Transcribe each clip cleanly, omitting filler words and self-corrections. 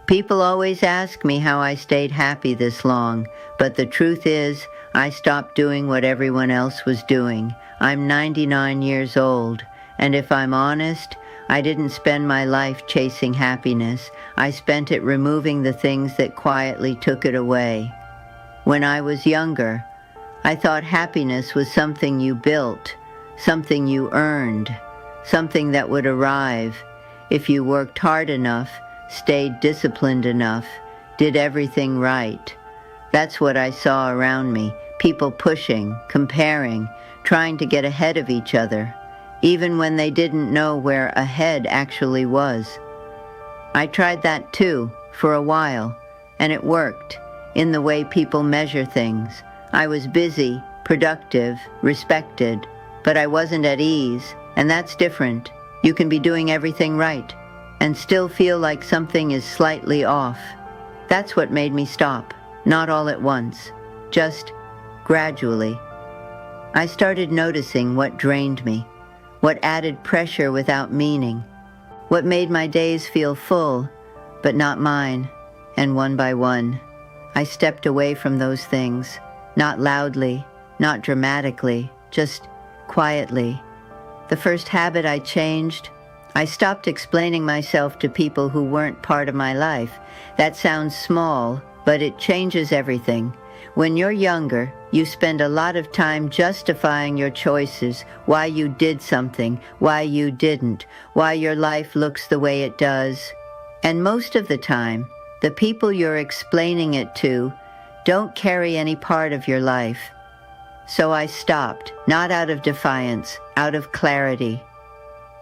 People always ask me how I stayed happy this long, but the truth is, I stopped doing what everyone else was doing. I'm 99 years old, and if I'm honest, I didn't spend my life chasing happiness. I spent it removing the things that quietly took it away. When I was younger, I thought happiness was something you built, something you earned, something that would arrive if you worked hard enough, stayed disciplined enough, did everything right. That's what I saw around me, people pushing, comparing, trying to get ahead of each other, even when they didn't know where ahead actually was. I tried that too, for a while, and it worked, in the way people measure things. I was busy, productive, respected, but I wasn't at ease, and that's different. You can be doing everything right, and still feel like something is slightly off. That's what made me stop, not all at once, just gradually. I started noticing what drained me, what added pressure without meaning, what made my days feel full, but not mine, and one by one, I stepped away from those things, not loudly, not dramatically, just quietly. The first habit I changed, I stopped explaining myself to people who weren't part of my life. That sounds small, but it changes everything. When you're younger, you spend a lot of time justifying your choices, why you did something, why you didn't, why your life looks the way it does. And most of the time, the people you're explaining it to don't carry any part of your life. So I stopped, not out of defiance, out of clarity.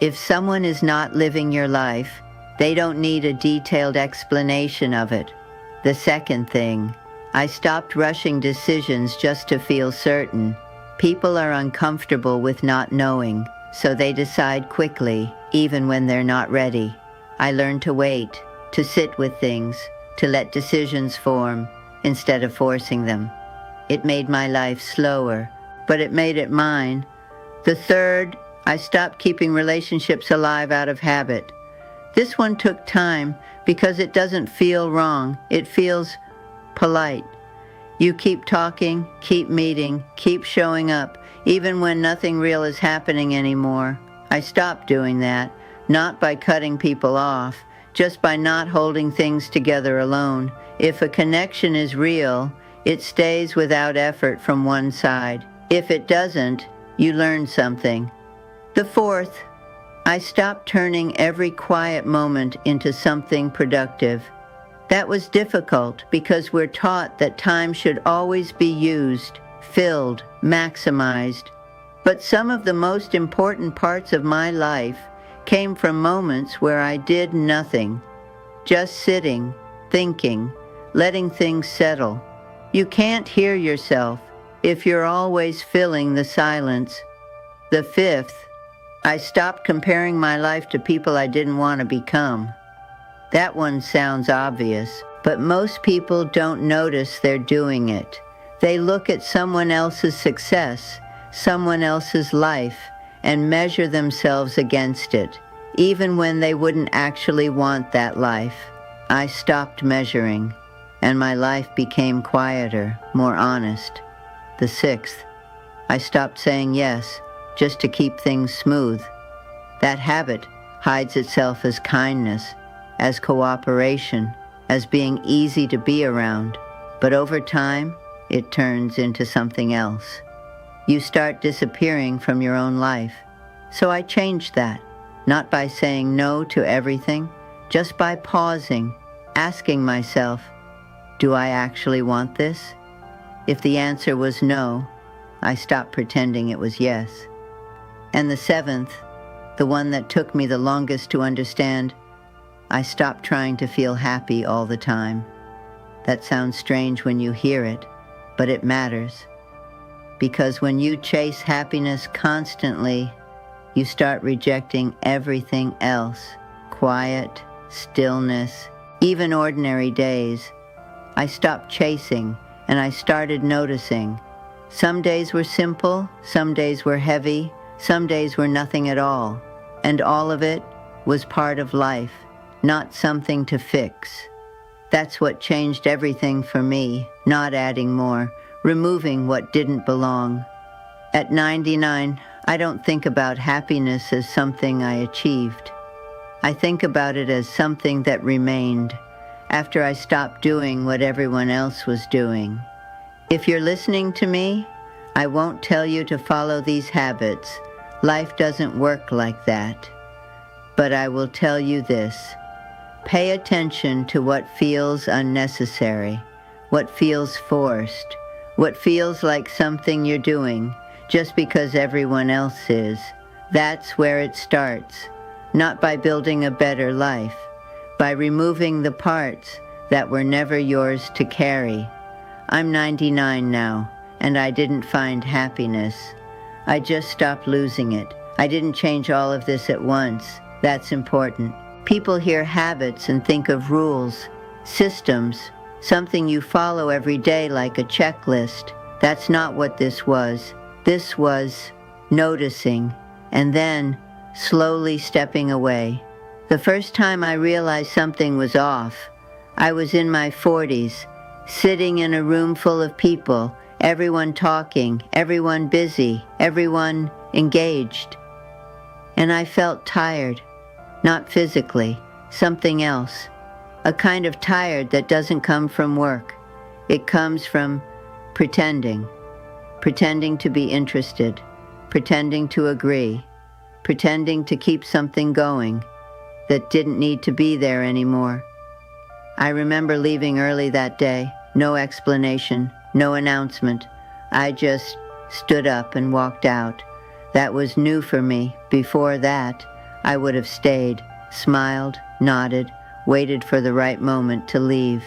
If someone is not living your life, they don't need a detailed explanation of it. The second thing, I stopped rushing decisions just to feel certain. People are uncomfortable with not knowing, so they decide quickly, even when they're not ready. I learned to wait, to sit with things, to let decisions form, instead of forcing them. It made my life slower, but it made it mine. The third, I stopped keeping relationships alive out of habit. This one took time because it doesn't feel wrong. It feels polite. You keep talking, keep meeting, keep showing up, even when nothing real is happening anymore. I stopped doing that, not by cutting people off, just by not holding things together alone. If a connection is real, it stays without effort from one side. If it doesn't, you learn something. The fourth, I stopped turning every quiet moment into something productive. That was difficult because we're taught that time should always be used, filled, maximized. But some of the most important parts of my life came from moments where I did nothing, just sitting, thinking, letting things settle. You can't hear yourself if you're always filling the silence. The fifth, I stopped comparing my life to people I didn't want to become. That one sounds obvious, but most people don't notice they're doing it. They look at someone else's success, someone else's life, and measure themselves against it, even when they wouldn't actually want that life. I stopped measuring, and my life became quieter, more honest. The sixth, I stopped saying yes, just to keep things smooth. That habit hides itself as kindness, as cooperation, as being easy to be around. But over time, it turns into something else. You start disappearing from your own life. So I changed that, not by saying no to everything, just by pausing, asking myself, do I actually want this? If the answer was no, I stopped pretending it was yes. And the seventh, the one that took me the longest to understand, I stopped trying to feel happy all the time. That sounds strange when you hear it, but it matters. Because when you chase happiness constantly, you start rejecting everything else. Quiet, stillness, even ordinary days. I stopped chasing, and I started noticing. Some days were simple, some days were heavy, some days were nothing at all. And all of it was part of life, not something to fix. That's what changed everything for me, not adding more, removing what didn't belong. At 99, I don't think about happiness as something I achieved. I think about it as something that remained after I stopped doing what everyone else was doing. If you're listening to me, I won't tell you to follow these habits. Life doesn't work like that. But I will tell you this. Pay attention to what feels unnecessary, what feels forced, what feels like something you're doing just because everyone else is. That's where it starts, not by building a better life, by removing the parts that were never yours to carry. I'm 99 now, and I didn't find happiness. I just stopped losing it. I didn't change all of this at once. That's important. People hear habits and think of rules, systems, something you follow every day like a checklist. That's not what this was. This was noticing, and then slowly stepping away. The first time I realized something was off, I was in my 40s, sitting in a room full of people, everyone talking, everyone busy, everyone engaged. And I felt tired, not physically, something else, a kind of tired that doesn't come from work. It comes from pretending to be interested, pretending to agree, pretending to keep something going that didn't need to be there anymore. I remember leaving early that day, no explanation, no announcement. I just stood up and walked out. That was new for me. Before that, I would have stayed, smiled, nodded, waited for the right moment to leave.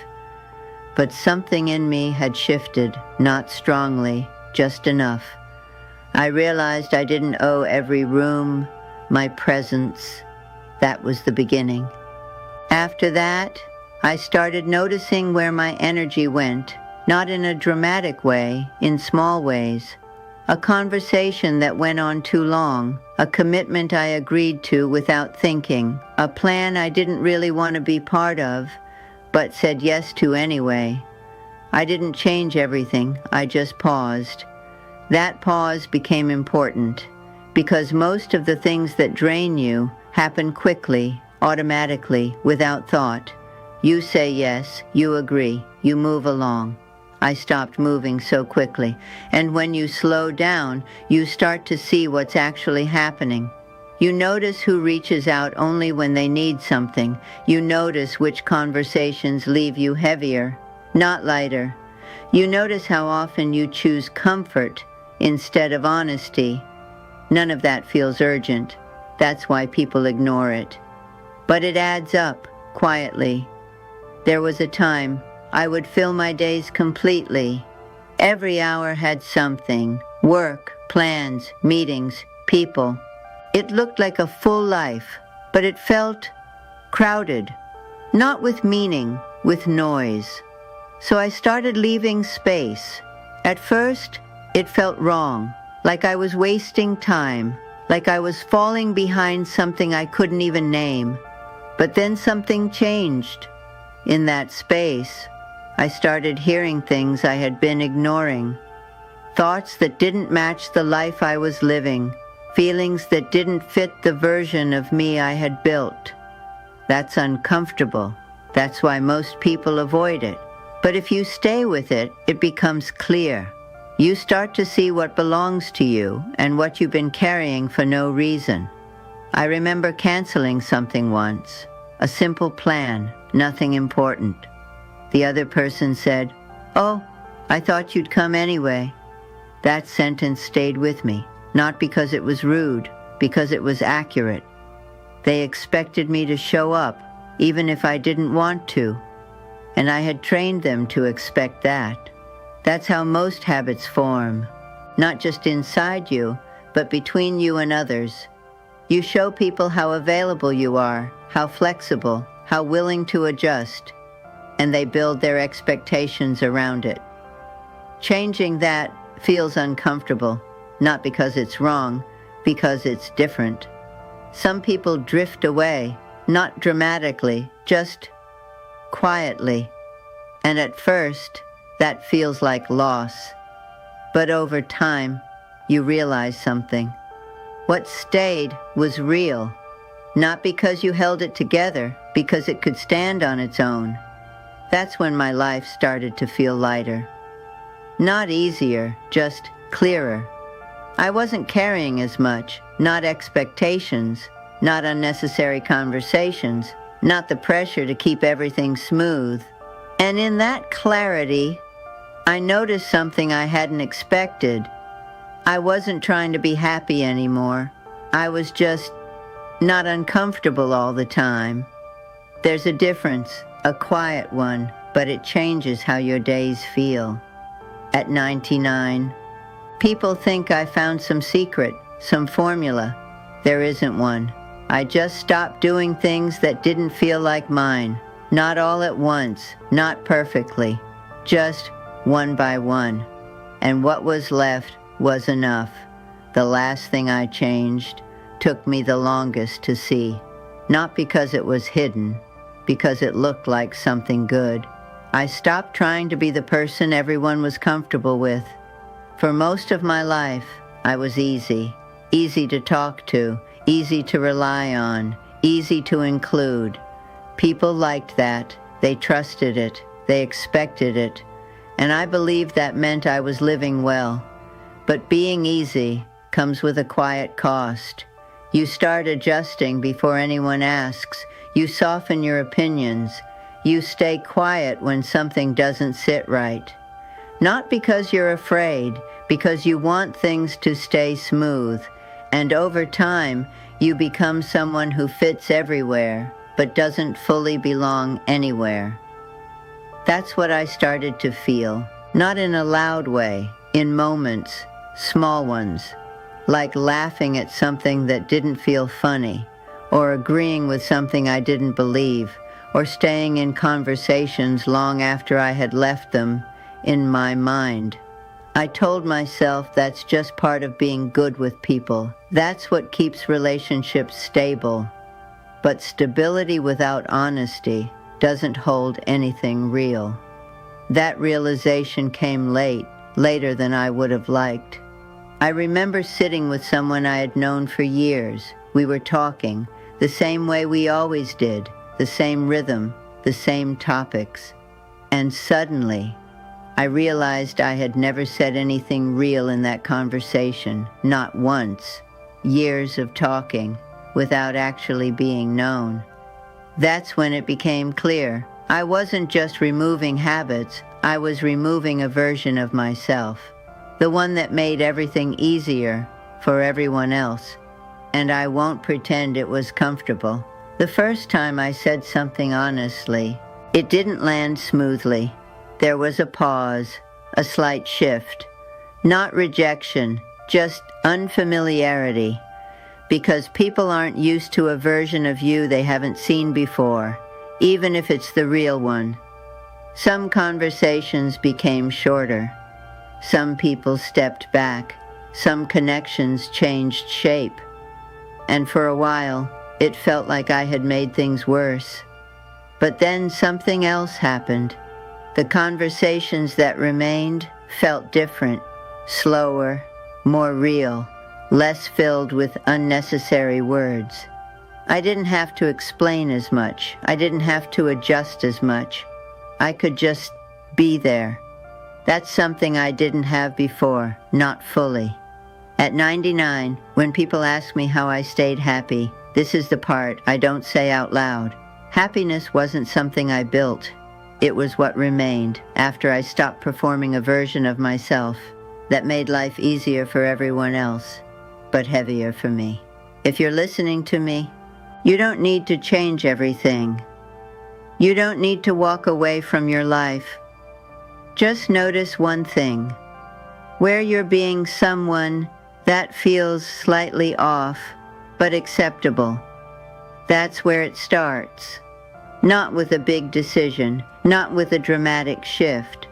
But something in me had shifted, not strongly, just enough. I realized I didn't owe every room my presence. That was the beginning. After that, I started noticing where my energy went, not in a dramatic way, in small ways. A conversation that went on too long, a commitment I agreed to without thinking, a plan I didn't really want to be part of, but said yes to anyway. I didn't change everything, I just paused. That pause became important, because most of the things that drain you happen quickly, automatically, without thought. You say yes, you agree, you move along. I stopped moving so quickly, and when you slow down, you start to see what's actually happening. You notice who reaches out only when they need something. You notice which conversations leave you heavier, not lighter. You notice how often you choose comfort instead of honesty. None of that feels urgent. That's why people ignore it. But it adds up, quietly. There was a time I would fill my days completely. Every hour had something: work, plans, meetings, people. It looked like a full life, but it felt crowded, not with meaning, with noise. So I started leaving space. At first, it felt wrong, like I was wasting time, like I was falling behind something I couldn't even name. But then something changed. In that space, I started hearing things I had been ignoring. Thoughts that didn't match the life I was living. Feelings that didn't fit the version of me I had built. That's uncomfortable. That's why most people avoid it. But if you stay with it, it becomes clear. You start to see what belongs to you and what you've been carrying for no reason. I remember canceling something once. A simple plan, nothing important. The other person said, "Oh, I thought you'd come anyway." That sentence stayed with me, not because it was rude, because it was accurate. They expected me to show up, even if I didn't want to. And I had trained them to expect that. That's how most habits form, not just inside you, but between you and others. You show people how available you are, how flexible, how willing to adjust, and they build their expectations around it. Changing that feels uncomfortable, not because it's wrong, because it's different. Some people drift away, not dramatically, just quietly. And at first, that feels like loss. But over time, you realize something. What stayed was real, not because you held it together, because it could stand on its own. That's when my life started to feel lighter. Not easier, just clearer. I wasn't carrying as much, not expectations, not unnecessary conversations, not the pressure to keep everything smooth. And in that clarity, I noticed something I hadn't expected. I wasn't trying to be happy anymore. I was just not uncomfortable all the time. There's a difference, a quiet one, but it changes how your days feel. At 99, people think I found some secret, some formula. There isn't one. I just stopped doing things that didn't feel like mine. Not all at once, not perfectly, just one by one. And what was left was enough. The last thing I changed took me the longest to see. Not because it was hidden, because it looked like something good. I stopped trying to be the person everyone was comfortable with. For most of my life, I was easy to talk to, easy to rely on, easy to include. People liked that. They trusted it. They expected it. And I believed that meant I was living well. But being easy comes with a quiet cost. You start adjusting before anyone asks. You soften your opinions. You stay quiet when something doesn't sit right. Not because you're afraid, because you want things to stay smooth. And over time, you become someone who fits everywhere, but doesn't fully belong anywhere. That's what I started to feel, not in a loud way, in moments, small ones, like laughing at something that didn't feel funny, or agreeing with something I didn't believe, or staying in conversations long after I had left them in my mind. I told myself that's just part of being good with people. That's what keeps relationships stable. But stability without honesty doesn't hold anything real. That realization came late, later than I would have liked. I remember sitting with someone I had known for years. We were talking, the same way we always did, the same rhythm, the same topics. And suddenly, I realized I had never said anything real in that conversation, not once. Years of talking, without actually being known. That's when it became clear. I wasn't just removing habits, I was removing a version of myself. The one that made everything easier for everyone else. And I won't pretend it was comfortable. The first time I said something honestly, it didn't land smoothly. There was a pause, a slight shift. Not rejection, just unfamiliarity. Because people aren't used to a version of you they haven't seen before, even if it's the real one. Some conversations became shorter. Some people stepped back. Some connections changed shape. And for a while, it felt like I had made things worse. But then something else happened. The conversations that remained felt different, slower, more real, less filled with unnecessary words. I didn't have to explain as much. I didn't have to adjust as much. I could just be there. That's something I didn't have before, not fully. At 99, when people ask me how I stayed happy, this is the part I don't say out loud. Happiness wasn't something I built. It was what remained after I stopped performing a version of myself that made life easier for everyone else, but heavier for me. If you're listening to me, you don't need to change everything. You don't need to walk away from your life. Just notice one thing. Where you're being someone that feels slightly off, but acceptable. That's where it starts. Not with a big decision, not with a dramatic shift.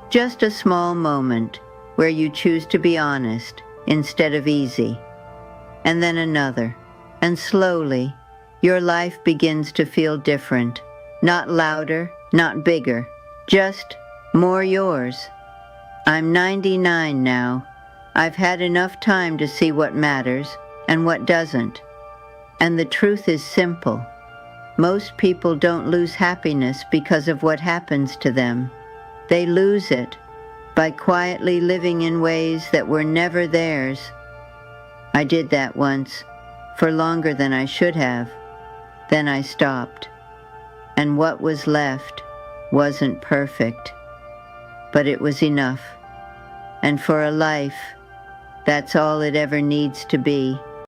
Just a small moment where you choose to be honest instead of easy. And then another. And slowly, your life begins to feel different. Not louder, not bigger, just more yours. I'm 99 now. I've had enough time to see what matters and what doesn't. And the truth is simple. Most people don't lose happiness because of what happens to them. They lose it by quietly living in ways that were never theirs. I did that once, for longer than I should have. Then I stopped. And what was left wasn't perfect, but it was enough. And for a life, that's all it ever needs to be.